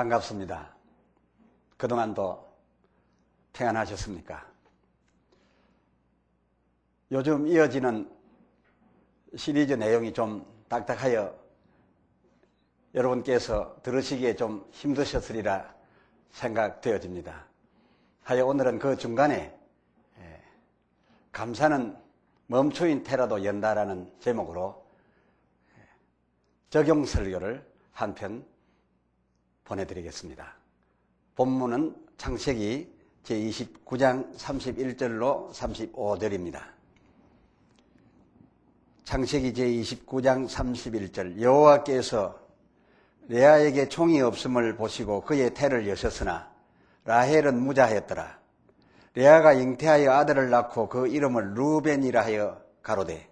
반갑습니다. 그동안도 평안하셨습니까? 요즘 이어지는 시리즈 내용이 좀 딱딱하여 여러분께서 들으시기에 좀 힘드셨으리라 생각되어집니다. 하여 오늘은 그 중간에 감사는 멈추인 테라도 연다라는 제목으로 적용 설교를 한 편 보내드리겠습니다. 본문은 창세기 제29장 31절로 35절입니다. 창세기 제29장 31절 여호와께서 레아에게 총이 없음을 보시고 그의 태를 여셨으나 라헬은 무자하였더라. 레아가 잉태하여 아들을 낳고 그 이름을 루벤이라 하여 가로되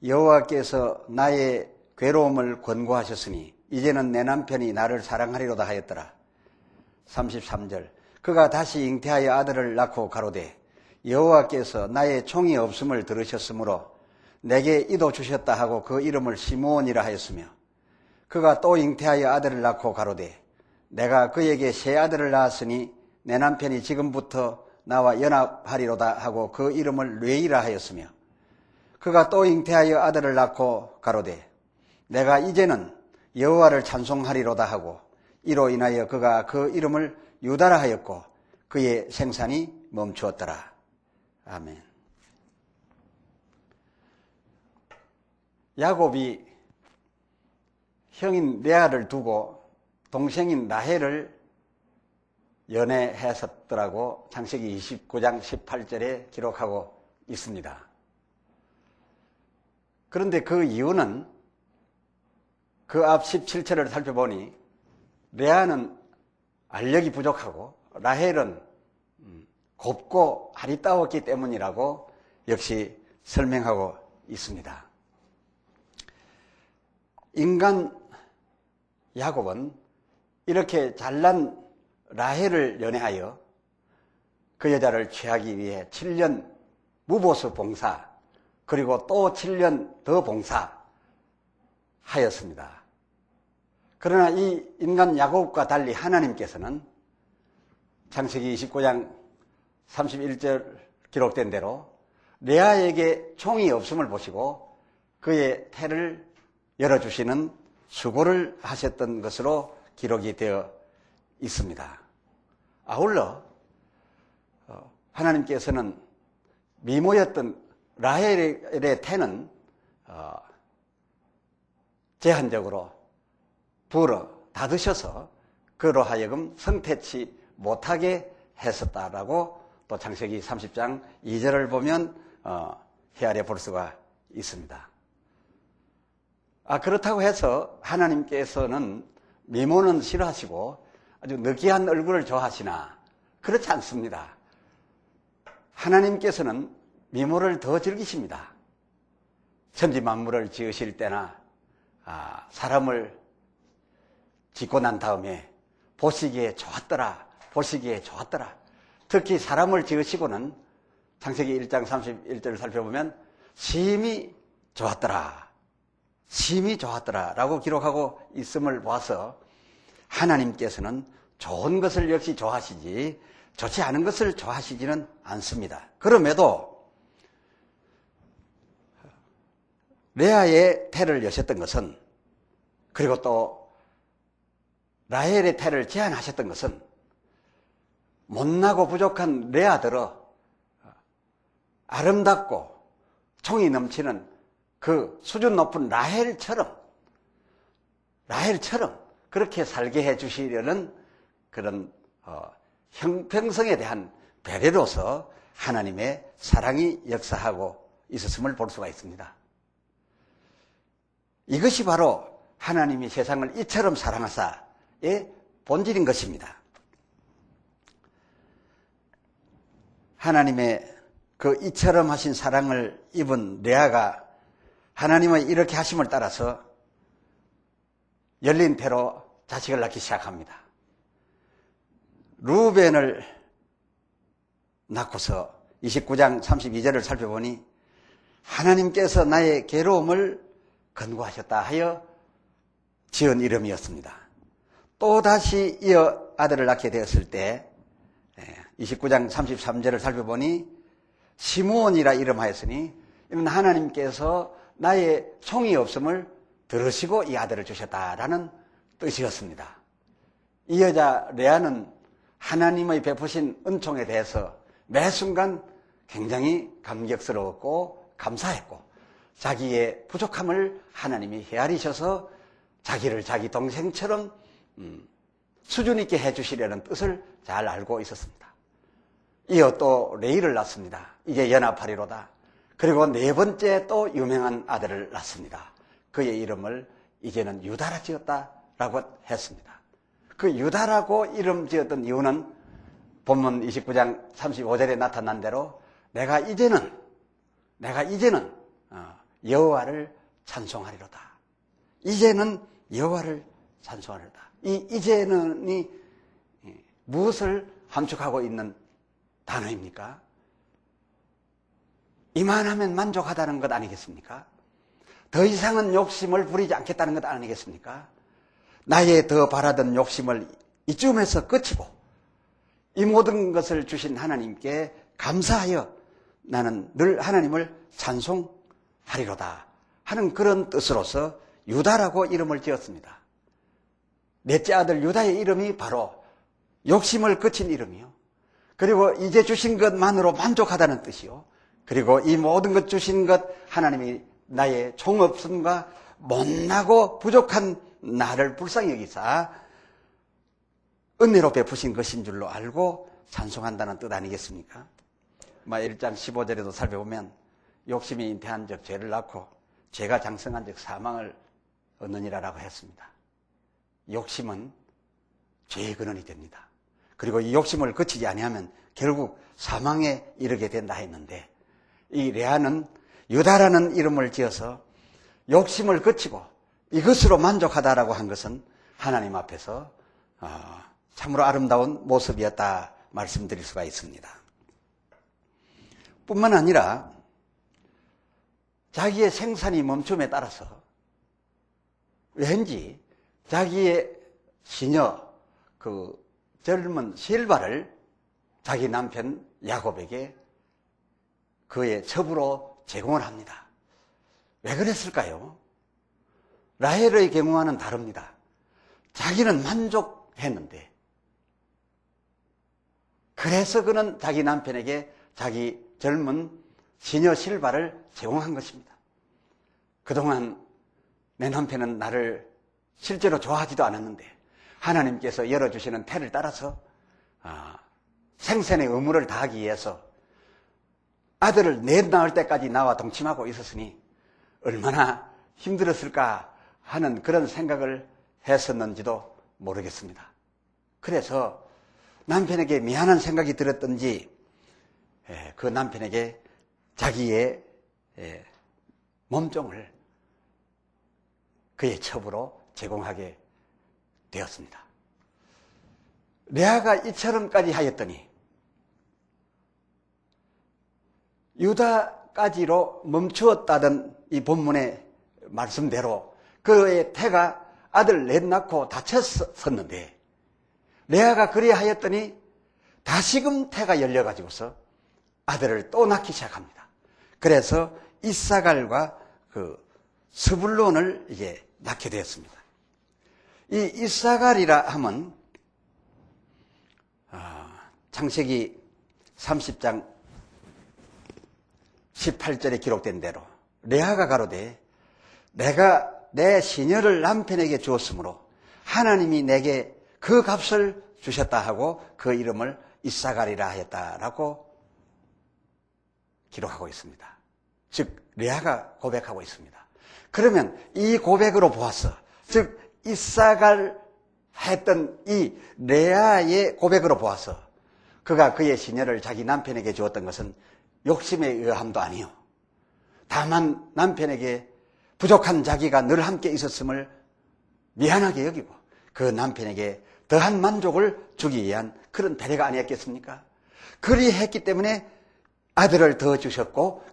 여호와께서 나의 괴로움을 권고하셨으니 이제는 내 남편이 나를 사랑하리로다 하였더라. 33절 그가 다시 잉태하여 아들을 낳고 가로되 여호와께서 나의 총이 없음을 들으셨으므로 내게 이도 주셨다 하고 그 이름을 시므온이라 하였으며 그가 또 잉태하여 아들을 낳고 가로되 내가 그에게 새 아들을 낳았으니 내 남편이 지금부터 나와 연합하리로다 하고 그 이름을 레이라 하였으며 그가 또 잉태하여 아들을 낳고 가로되 내가 이제는 여호와를 찬송하리로다 하고 이로 인하여 그가 그 이름을 유다라 하였고 그의 생산이 멈추었더라. 아멘. 야곱이 형인 레아를 두고 동생인 라헬을 연애했었더라고 창세기 29장 18절에 기록하고 있습니다. 그런데 그 이유는 그 앞 17절을 살펴보니 레아는 알력이 부족하고 라헬은 곱고 아리따웠기 때문이라고 역시 설명하고 있습니다. 인간 야곱은 이렇게 잘난 라헬을 연애하여 그 여자를 취하기 위해 7년 무보수 봉사 그리고 또 7년 더 봉사하였습니다. 그러나 이 인간 야곱과 달리 하나님께서는 창세기 29장 31절 기록된 대로 레아에게 총이 없음을 보시고 그의 태를 열어주시는 수고를 하셨던 것으로 기록이 되어 있습니다. 아울러 하나님께서는 미모였던 라헬의 태는 제한적으로 불어 닫으셔서 그로 하여금 성태치 못하게 했었다라고 또 창세기 30장 2절을 보면 헤아려 볼 수가 있습니다. 그렇다고 해서 하나님께서는 미모는 싫어하시고 아주 느끼한 얼굴을 좋아하시나 그렇지 않습니다. 하나님께서는 미모를 더 즐기십니다. 천지 만물을 지으실 때나 사람을 짓고 난 다음에 보시기에 좋았더라. 특히 사람을 지으시고는 창세기 1장 31절을 살펴보면 심히 좋았더라 라고 기록하고 있음을 봐서 하나님께서는 좋은 것을 역시 좋아하시지 좋지 않은 것을 좋아하시지는 않습니다. 그럼에도 레아의 태를 여셨던 것은 그리고 또 라헬의 태를 제한하셨던 것은 못나고 부족한 레아들어 아름답고 총이 넘치는 그 수준 높은 라헬처럼 그렇게 살게 해주시려는 그런 형평성에 대한 배려로서 하나님의 사랑이 역사하고 있었음을 볼 수가 있습니다. 이것이 바로 하나님이 세상을 이처럼 사랑하사의 본질인 것입니다. 하나님의 그 이처럼 하신 사랑을 입은 레아가 하나님의 이렇게 하심을 따라서 열린 태로 자식을 낳기 시작합니다. 루벤을 낳고서 29장 32절을 살펴보니 하나님께서 나의 괴로움을 권고하셨다 하여 지은 이름이었습니다. 또다시 이어 아들을 낳게 되었을 때 29장 33절을 살펴보니 시므온이라 이름하였으니 이는 하나님께서 나의 총이 없음을 들으시고 이 아들을 주셨다라는 뜻이었습니다. 이 여자 레아는 하나님의 베푸신 은총에 대해서 매 순간 굉장히 감격스러웠고 감사했고 자기의 부족함을 하나님이 헤아리셔서 자기를 자기 동생처럼 수준 있게 해주시려는 뜻을 잘 알고 있었습니다. 이어 또 레이를 낳습니다. 이제 연하파리로다. 그리고 네 번째 또 유명한 아들을 낳습니다. 그의 이름을 이제는 유다라 지었다라고 했습니다. 그 유다라고 이름 지었던 이유는 본문 29장 35절에 나타난 대로 내가 이제는 여호와를 찬송하리로다. 이제는 여호와를 찬송하리로다. 이 이제는이 무엇을 함축하고 있는 단어입니까? 이만하면 만족하다는 것 아니겠습니까? 더 이상은 욕심을 부리지 않겠다는 것 아니겠습니까? 나의 더 바라던 욕심을 이쯤에서 끝이고 이 모든 것을 주신 하나님께 감사하여 나는 늘 하나님을 찬송하리로다 하는 그런 뜻으로서 유다라고 이름을 지었습니다. 넷째 아들 유다의 이름이 바로 욕심을 그친 이름이요. 그리고 이제 주신 것만으로 만족하다는 뜻이요. 그리고 이 모든 것 주신 것 하나님이 나의 총없음과 못나고 부족한 나를 불쌍히 여기사 은혜로 베푸신 것인 줄로 알고 찬송한다는 뜻 아니겠습니까? 1장 15절에도 살펴보면 욕심이 잉태한 적 죄를 낳고 죄가 장성한 적 사망을 얻느니라라고 했습니다. 욕심은 죄의 근원이 됩니다. 그리고 이 욕심을 그치지 아니하면 결국 사망에 이르게 된다 했는데 이 레아는 유다라는 이름을 지어서 욕심을 그치고 이것으로 만족하다라고 한 것은 하나님 앞에서 참으로 아름다운 모습이었다 말씀드릴 수가 있습니다. 뿐만 아니라 자기의 생산이 멈춤에 따라서 왠지 자기의 시녀 그 젊은 실바를 자기 남편 야곱에게 그의 첩으로 제공을 합니다. 왜 그랬을까요? 라헬의 경우와는 다릅니다. 자기는 만족했는데 그래서 그는 자기 남편에게 자기 젊은 시녀 실바를 제공한 것입니다. 그동안 내 남편은 나를 실제로 좋아하지도 않았는데 하나님께서 열어주시는 태를 따라서 생선의 의무를 다하기 위해서 아들을 낳을 때까지 나와 동침하고 있었으니 얼마나 힘들었을까 하는 그런 생각을 했었는지도 모르겠습니다. 그래서 남편에게 미안한 생각이 들었던지 그 남편에게 자기의 몸종을 그의 첩으로 제공하게 되었습니다. 레아가 이처럼까지 하였더니 유다까지로 멈추었다던 이 본문의 말씀대로 그의 태가 아들 넷 낳고 다쳤었는데 레아가 그리하였더니 다시금 태가 열려가지고서 아들을 또 낳기 시작합니다. 그래서 이사갈과 그 스불론을 이제 낳게 되었습니다. 이 이사갈이라 하면 창세기 30장 18절에 기록된 대로 레아가 가로되 내가 내 시녀를 남편에게 주었으므로 하나님이 내게 그 값을 주셨다 하고 그 이름을 이사갈이라 하였다라고 기록하고 있습니다. 즉 레아가 고백하고 있습니다. 그러면 이 고백으로 보았어. 즉 이사갈 했던 이 레아의 고백으로 보아서 그가 그의 시녀를 자기 남편에게 주었던 것은 욕심에 의함도 아니요. 다만 남편에게 부족한 자기가 늘 함께 있었음을 미안하게 여기고 그 남편에게 더한 만족을 주기 위한 그런 배려가 아니었겠습니까? 그리했기 때문에 아들을 더 주셨고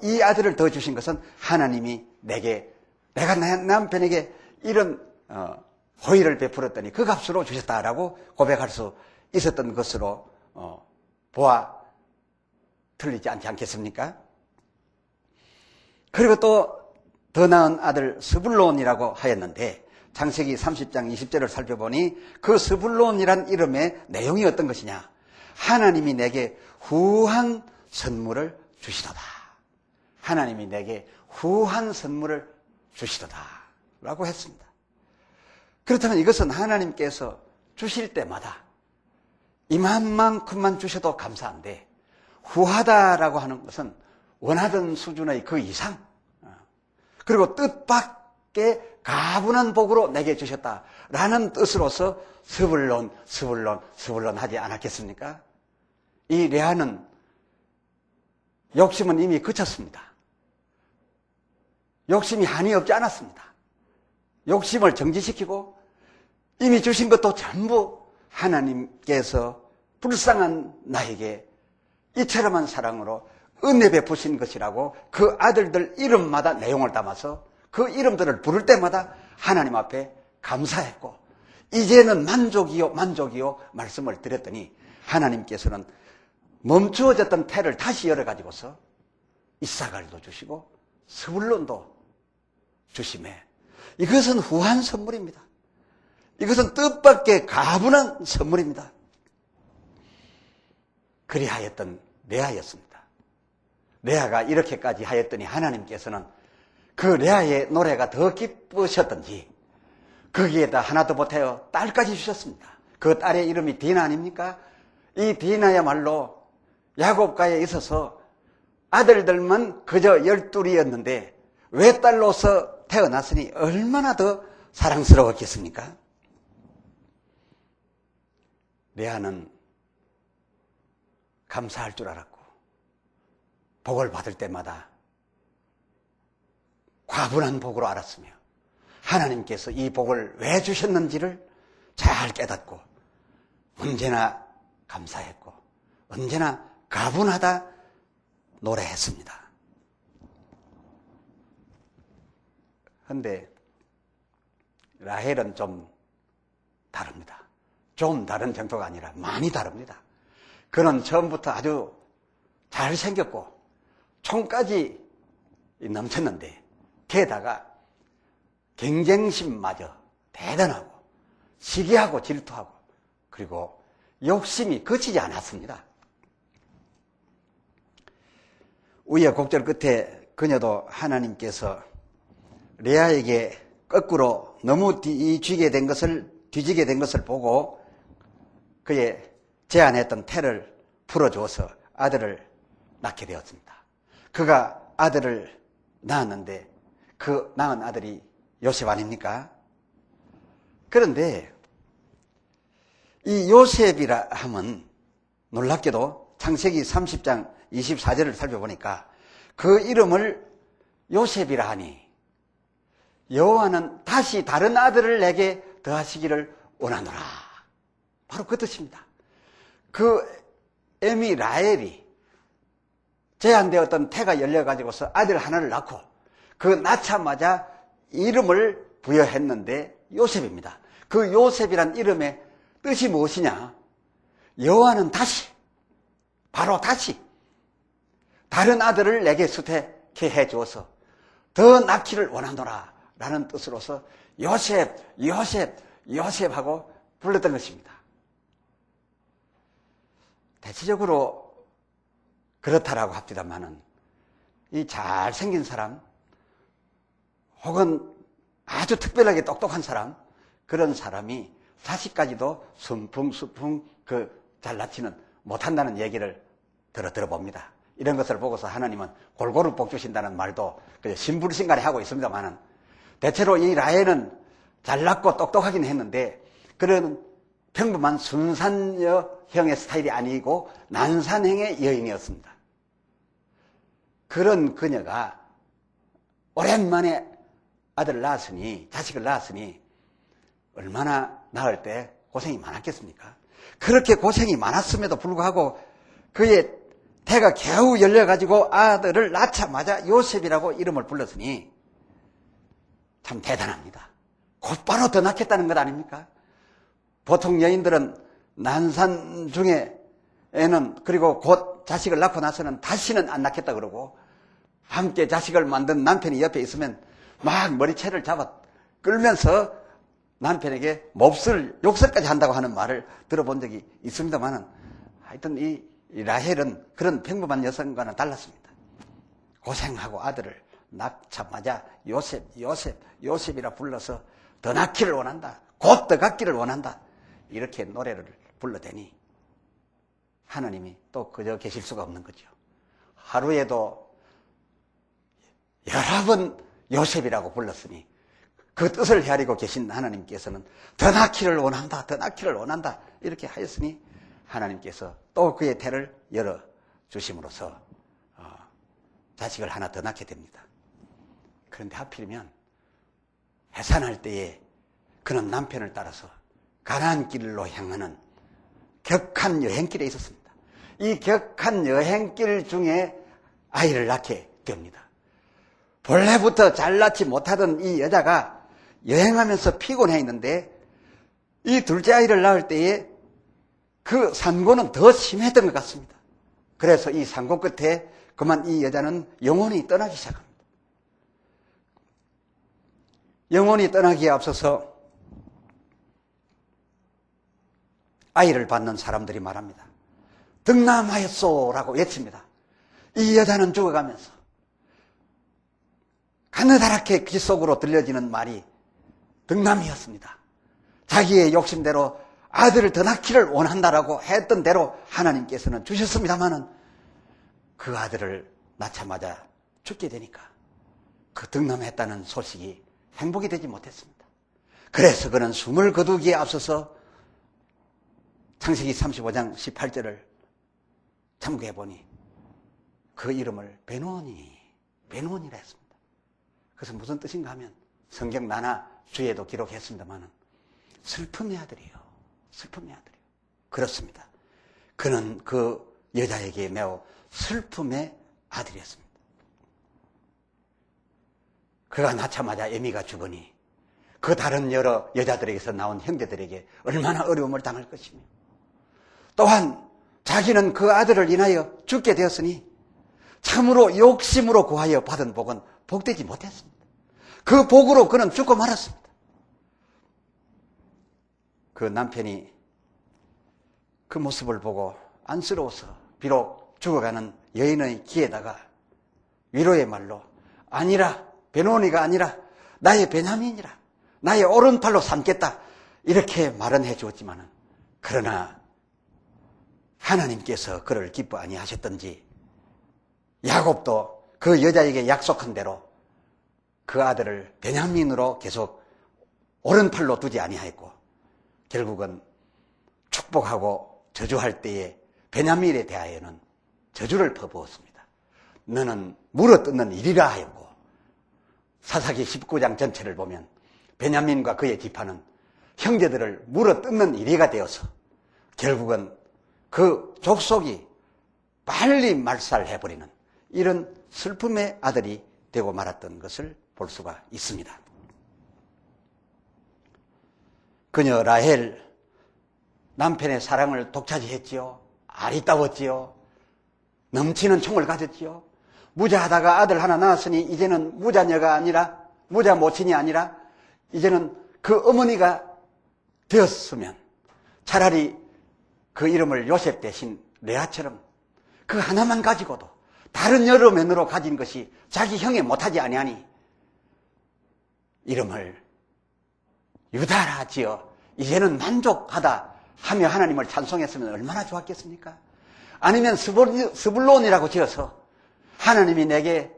이 아들을 더 주신 것은 하나님이 내가 내 남편에게 이런 호의를 베풀었더니 그 값으로 주셨다라고 고백할 수 있었던 것으로 보아 틀리지 않지 않겠습니까? 그리고 또 더 나은 아들 스불론이라고 하였는데 창세기 30장 20절을 살펴보니 그 스불론이란 이름의 내용이 어떤 것이냐? 하나님이 내게 후한 선물을 주시도다. 하나님이 내게 후한 선물을 주시도다 라고 했습니다. 그렇다면 이것은 하나님께서 주실 때마다 이만큼만 주셔도 감사한데 후하다라고 하는 것은 원하던 수준의 그 이상, 그리고 뜻밖의 가분한 복으로 내게 주셨다라는 뜻으로서 스불론 하지 않았겠습니까? 이 레아는 욕심은 이미 그쳤습니다. 욕심이 한이 없지 않았습니다. 욕심을 정지시키고 이미 주신 것도 전부 하나님께서 불쌍한 나에게 이처럼한 사랑으로 은혜 베푸신 것이라고 그 아들들 이름마다 내용을 담아서 그 이름들을 부를 때마다 하나님 앞에 감사했고 이제는 만족이요 말씀을 드렸더니 하나님께서는 멈추어졌던 태를 다시 열어가지고서 이사갈도 주시고 스불론도 주심에 이것은 후한 선물입니다. 이것은 뜻밖의 가분한 선물입니다. 그리하였던 레아였습니다. 레아가 이렇게까지 하였더니 하나님께서는 그 레아의 노래가 더 기쁘셨던지 거기에다 하나 더 보태어 딸까지 주셨습니다. 그 딸의 이름이 디나 아닙니까? 이 디나야말로 야곱가에 있어서 아들들만 그저 12이었는데 외딸로서 태어났으니 얼마나 더 사랑스러웠겠습니까? 레아는 감사할 줄 알았고 복을 받을 때마다 과분한 복으로 알았으며 하나님께서 이 복을 왜 주셨는지를 잘 깨닫고 언제나 감사했고 언제나 가분하다 노래했습니다. 그런데 라헬은 좀 다릅니다. 좀 다른 정도가 아니라 많이 다릅니다. 그는 처음부터 아주 잘생겼고 총까지 넘쳤는데 게다가 경쟁심마저 대단하고 시기하고 질투하고 그리고 욕심이 그치지 않았습니다. 우여곡절 끝에 그녀도 하나님께서 레아에게 거꾸로 너무 뒤지게 된 것을 보고 그의 제안했던 태를 풀어주어서 아들을 낳게 되었습니다. 그가 아들을 낳았는데 그 낳은 아들이 요셉 아닙니까? 그런데 이 요셉이라 함은 놀랍게도 창세기 30장 24절을 살펴보니까 그 이름을 요셉이라 하니 여호와는 다시 다른 아들을 내게 더하시기를 원하노라. 바로 그 뜻입니다. 그 애미 라헬이 제한되었던 태가 열려가지고서 아들 하나를 낳고 그 낳자마자 이름을 부여했는데 요셉입니다. 그 요셉이란 이름의 뜻이 무엇이냐? 여호와는 다시, 바로 다시 다른 아들을 내게 수태케 해주어서 더 낳기를 원하노라 라는 뜻으로서 요셉하고 불렀던 것입니다. 대체적으로 그렇다라고 합니다만은 이 잘생긴 사람 혹은 아주 특별하게 똑똑한 사람 그런 사람이 사시까지도 순풍 잘나치는 못한다는 얘기를 들어봅니다. 이런 것을 보고서 하나님은 골고루 복 주신다는 말도 신불신간에 하고 있습니다만은 대체로 이 라헬은 잘났고 똑똑하긴 했는데 그런 평범한 순산여형의 스타일이 아니고 난산형의 여인이었습니다. 그런 그녀가 오랜만에 자식을 낳았으니 얼마나 낳을 때 고생이 많았겠습니까? 그렇게 고생이 많았음에도 불구하고 그의 태가 겨우 열려가지고 아들을 낳자마자 요셉이라고 이름을 불렀으니 참 대단합니다. 곧바로 더 낳겠다는 것 아닙니까? 보통 여인들은 난산 중에는 그리고 곧 자식을 낳고 나서는 다시는 안 낳겠다 그러고 함께 자식을 만든 남편이 옆에 있으면 막 머리채를 잡아 끌면서 남편에게 몹쓸 욕설까지 한다고 하는 말을 들어본 적이 있습니다만은 하여튼 이 라헬은 그런 평범한 여성과는 달랐습니다. 고생하고 아들을 낳자마자 요셉이라 불러서 더 낳기를 원한다. 곧 더 갖기를 원한다. 이렇게 노래를 불러대니 하나님이 또 그저 계실 수가 없는 거죠. 하루에도 여러 번 요셉이라고 불렀으니 그 뜻을 헤아리고 계신 하나님께서는 더 낳기를 원한다. 더 낳기를 원한다. 이렇게 하였으니 하나님께서 또 그의 태를 열어주심으로써 자식을 하나 더 낳게 됩니다. 그런데 하필이면 해산할 때에 그는 남편을 따라서 가나안 길로 향하는 격한 여행길에 있었습니다. 이 격한 여행길 중에 아이를 낳게 됩니다. 본래부터 잘 낳지 못하던 이 여자가 여행하면서 피곤해 있는데 이 둘째 아이를 낳을 때에 그 산고는 더 심했던 것 같습니다. 그래서 이 산고 끝에 그만 이 여자는 영혼이 떠나기 시작합니다. 영혼이 떠나기에 앞서서 아이를 받는 사람들이 말합니다. 득남하였소라고 외칩니다. 이 여자는 죽어가면서 가느다랗게 귀 속으로 들려지는 말이 득남이었습니다. 자기의 욕심대로 아들을 더 낳기를 원한다라고 했던 대로 하나님께서는 주셨습니다마는 그 아들을 낳자마자 죽게 되니까 그 득남했다는 소식이 행복이 되지 못했습니다. 그래서 그는 숨을 거두기에 앞서서 창세기 35장 18절을 참고해 보니 그 이름을 베노니라 했습니다. 그래서 무슨 뜻인가 하면 성경 나나 주에도 기록했습니다만 슬픔의 아들이요. 슬픔의 아들이요. 그렇습니다. 그는 그 여자에게 매우 슬픔의 아들이었습니다. 그가 낳자마자 에미가 죽으니 그 다른 여러 여자들에게서 나온 형제들에게 얼마나 어려움을 당할 것이며 또한 자기는 그 아들을 인하여 죽게 되었으니 참으로 욕심으로 구하여 받은 복은 복되지 못했습니다. 그 복으로 그는 죽고 말았습니다. 그 남편이 그 모습을 보고 안쓰러워서 비록 죽어가는 여인의 귀에다가 위로의 말로 아니라 베노니가 아니라 나의 베냐민이라 나의 오른팔로 삼겠다 이렇게 말은 해주었지만 그러나 하나님께서 그를 기뻐 아니하셨던지 야곱도 그 여자에게 약속한 대로 그 아들을 베냐민으로 계속 오른팔로 두지 아니하였고 결국은 축복하고 저주할 때에 베냐민에 대하여는 저주를 퍼부었습니다. 너는 물어뜯는 일이라 하였고 사사기 19장 전체를 보면 베냐민과 그의 지파는 형제들을 물어뜯는 일이가 되어서 결국은 그 족속이 빨리 말살해버리는 이런 슬픔의 아들이 되고 말았던 것을 볼 수가 있습니다. 그녀 라헬 남편의 사랑을 독차지했지요. 아리따웠지요. 넘치는 총을 가졌지요. 무자하다가 아들 하나 낳았으니 이제는 무자녀가 아니라 무자 모친이 아니라 이제는 그 어머니가 되었으면 차라리 그 이름을 요셉 대신 레아처럼 그 하나만 가지고도 다른 여러 면으로 가진 것이 자기 형에 못하지 아니하니 이름을 유다라 지어 이제는 만족하다 하며 하나님을 찬송했으면 얼마나 좋았겠습니까? 아니면 스불론이라고 지어서 하나님이 내게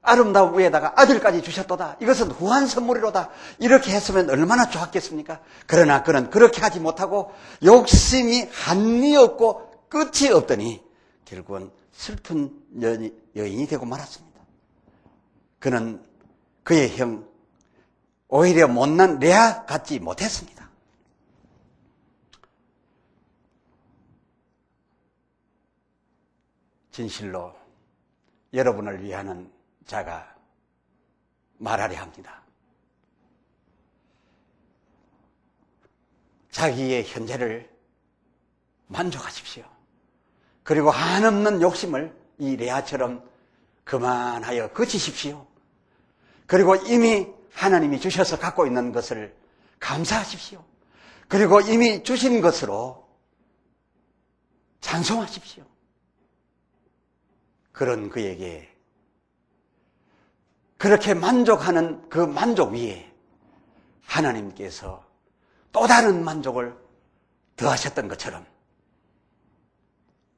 아름다운 위에다가 아들까지 주셨도다. 이것은 후한 선물이로다. 이렇게 했으면 얼마나 좋았겠습니까? 그러나 그는 그렇게 하지 못하고 욕심이 한이 없고 끝이 없더니 결국은 슬픈 여인이 되고 말았습니다. 그는 그의 형 오히려 못난 레아 같지 못했습니다. 진실로 여러분을 위하는 자가 말하려 합니다. 자기의 현재를 만족하십시오. 그리고 한없는 욕심을 이 레아처럼 그만하여 그치십시오. 그리고 이미 하나님이 주셔서 갖고 있는 것을 감사하십시오. 그리고 이미 주신 것으로 찬송하십시오. 그런 그에게 그렇게 만족하는 그 만족 위에 하나님께서 또 다른 만족을 더하셨던 것처럼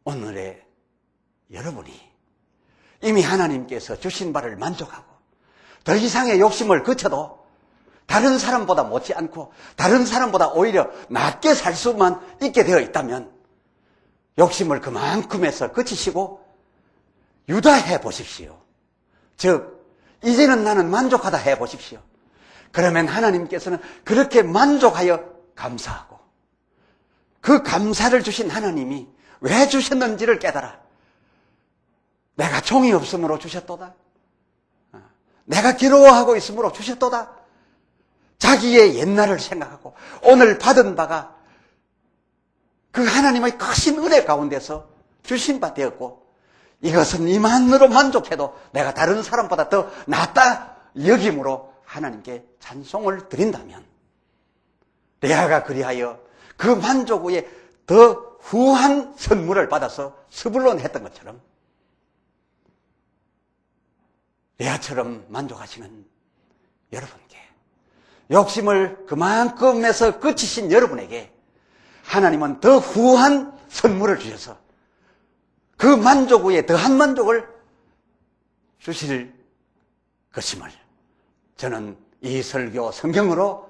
오늘의 여러분이 이미 하나님께서 주신 바를 만족하고 더 이상의 욕심을 그쳐도 다른 사람보다 못지않고 다른 사람보다 오히려 낮게 살 수만 있게 되어 있다면 욕심을 그만큼에서 그치시고 유다해 보십시오. 즉 이제는 나는 만족하다 해 보십시오. 그러면 하나님께서는 그렇게 만족하여 감사하고 그 감사를 주신 하나님이 왜 주셨는지를 깨달아. 내가 종이 없으므로 주셨도다. 내가 괴로워하고 있으므로 주셨도다. 자기의 옛날을 생각하고 오늘 받은 바가 그 하나님의 크신 은혜 가운데서 주신 바 되었고 이것은 이만으로 만족해도 내가 다른 사람보다 더 낫다 여김으로 하나님께 찬송을 드린다면 레아가 그리하여 그 만족 후에 더 후한 선물을 받아서 스불론 했던 것처럼 레아처럼 만족하시는 여러분께 욕심을 그만큼에서 그치신 여러분에게 하나님은 더 후한 선물을 주셔서 그 만족 후에 더한 만족을 주실 것임을 저는 이 설교 성경으로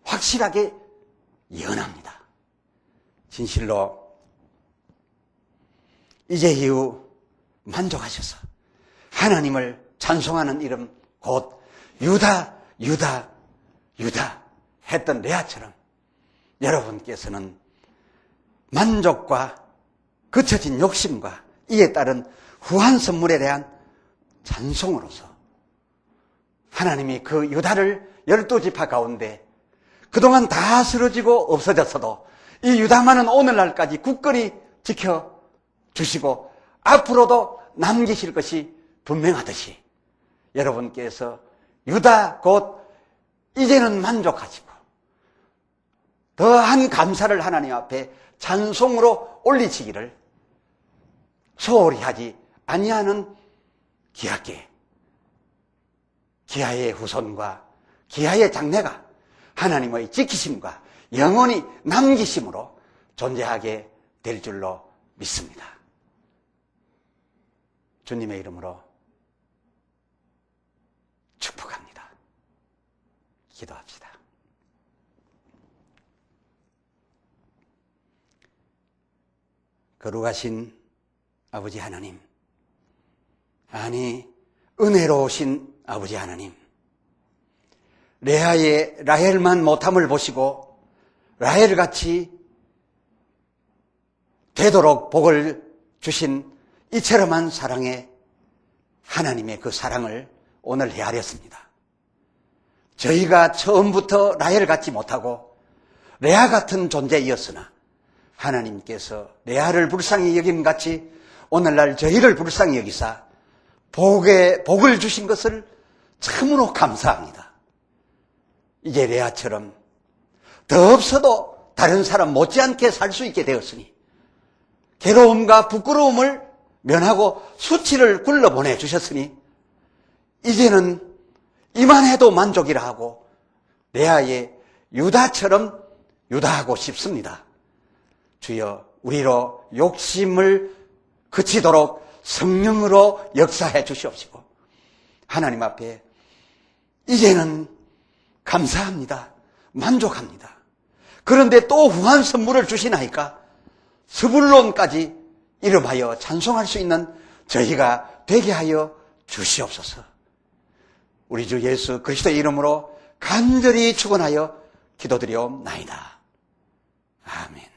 확실하게 예언합니다. 진실로 이제 이후 만족하셔서 하나님을 찬송하는 이름 곧 유다 유다 유다 했던 레아처럼 여러분께서는 만족과 그쳐진 욕심과 이에 따른 후한 선물에 대한 찬송으로서 하나님이 그 유다를 12지파 가운데 그동안 다 쓰러지고 없어졌어도 이 유다만은 오늘날까지 굳건히 지켜주시고 앞으로도 남기실 것이 분명하듯이 여러분께서 유다 곧 이제는 만족하시고 더한 감사를 하나님 앞에 찬송으로 올리시기를 소홀히 하지 아니하는 기하께 기하의 후손과 기하의 장래가 하나님의 지키심과 영원히 남기심으로 존재하게 될 줄로 믿습니다. 주님의 이름으로 축복합니다. 기도합시다. 거룩하신 아버지 하나님, 아니 은혜로우신 아버지 하나님, 레아의 라헬만 못함을 보시고 라헬같이 되도록 복을 주신 이처럼한 사랑에 하나님의 그 사랑을 오늘 헤아렸습니다. 저희가 처음부터 라헬 같지 못하고 레아 같은 존재이었으나 하나님께서 레아를 불쌍히 여김같이 오늘날 저희를 불쌍히 여기사 복을 주신 것을 참으로 감사합니다. 이제 레아처럼 더 없어도 다른 사람 못지않게 살 수 있게 되었으니 괴로움과 부끄러움을 면하고 수치를 굴러보내 주셨으니 이제는 이만해도 만족이라 하고 레아의 유다처럼 유다하고 싶습니다. 주여 우리로 욕심을 그치도록 성령으로 역사해 주시옵시고 하나님 앞에 이제는 감사합니다. 만족합니다. 그런데 또 후한 선물을 주시나이까 스불론까지 이름하여 찬송할 수 있는 저희가 되게 하여 주시옵소서. 우리 주 예수 그리스도의 이름으로 간절히 축원하여 기도드리옵나이다. 아멘.